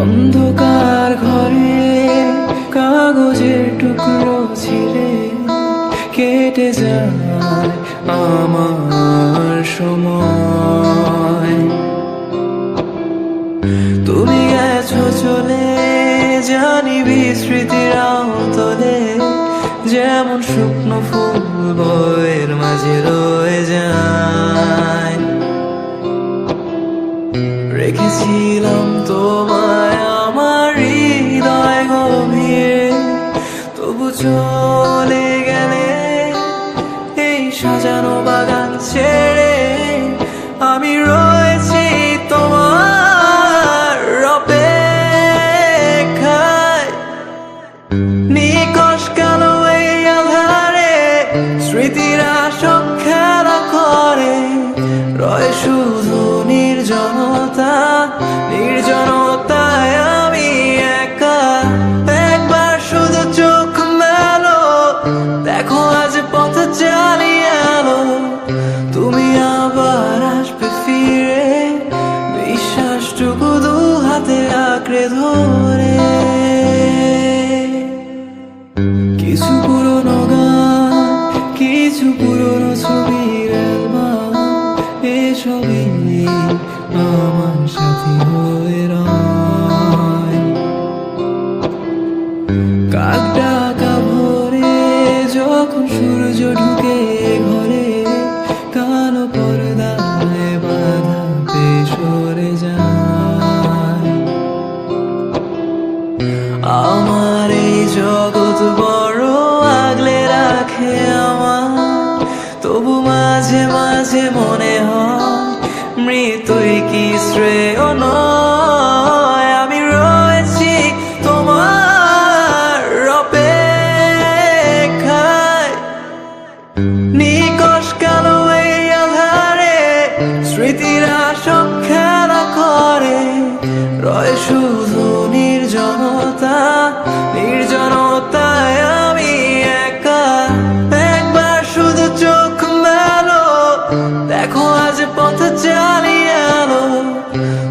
অন্ধকার ঘরে কাগজের টুকরো ছিঁড়ে কেটে যায় আমার সময়। তুমি গেছো চলে, জানি বিস্মৃতিরাও তোলে, যেমন শুকনো ফুল বয়ের মাঝে রয়ে যায়। রেখেছিলাম তোমায় আমার হৃদয় গভীরে, তবু চলে গেলে এই সাজানো বাগান ছেড়ে। আমি রয়েছি তোমার অপেক্ষায়, নিকশ কালো এই আধারে স্মৃতিরা সব খেলা করে। রয় শুধু নির্জনতা, নির্জনতায় আমি একা। একবার শুধু চোখ মেলো, দেখো আজ পথ চালিয়ে এলো। তুমি আবার আসবে ফিরে, বিশ্বাসটুকু দু হাতে আঁকড়ে ধরে। কিছু পুরনো গান, কিছু পুরনো ছবির অ্যালবাম, এসবই আমার সাথী হয়ে রয়। কাক ডাকা ভোরে যখন সূর্য ঢুকে ঘরে, কালো পর্দায় বাধা পেয়ে সরে যায়। আমার এই জগৎ বড় আগলে রাখে আমার, তবু মাঝে মাঝে মনে হয় মৃত্যুই কি শ্রেয় নয়। আমি রয়েছি তোমার অপেক্ষায়, নিকশ কালো এই আধারে স্মৃতিরা সব খেলা করে। রয় শুধু নির্জনতা, নির্জনতায় আমি একা। একবার শুধু চোখ মেলো, দেখো আজ পথ চালিয়ে এলো।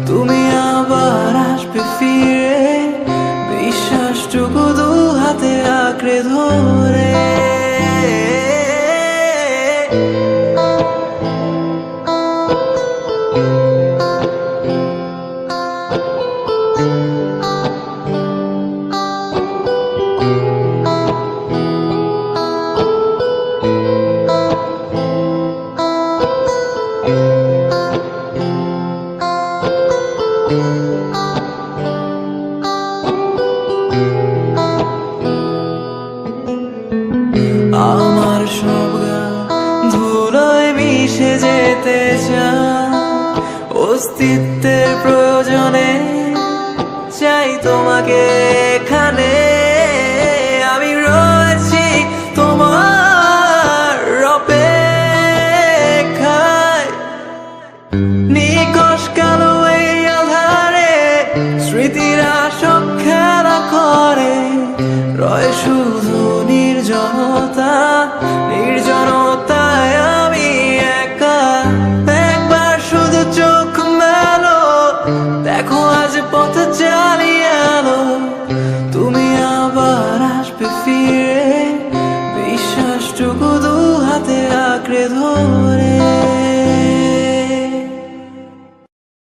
তুমি আবার আসবে ফিরে, বিশ্বাসটুকু দু হাতে আঁকড়ে ধরে। আমার সব গান ধুলোয় মিশে যেতে চায়, অস্তিত্বের প্রয়োজনে চাই তোমাকে এখানে। আমি রয়েছি তোমার অপেক্ষায়, নিকশ কালো এই আধারে স্মৃতিরা সব খেলা করে। রয় শুধু নির্জনতা,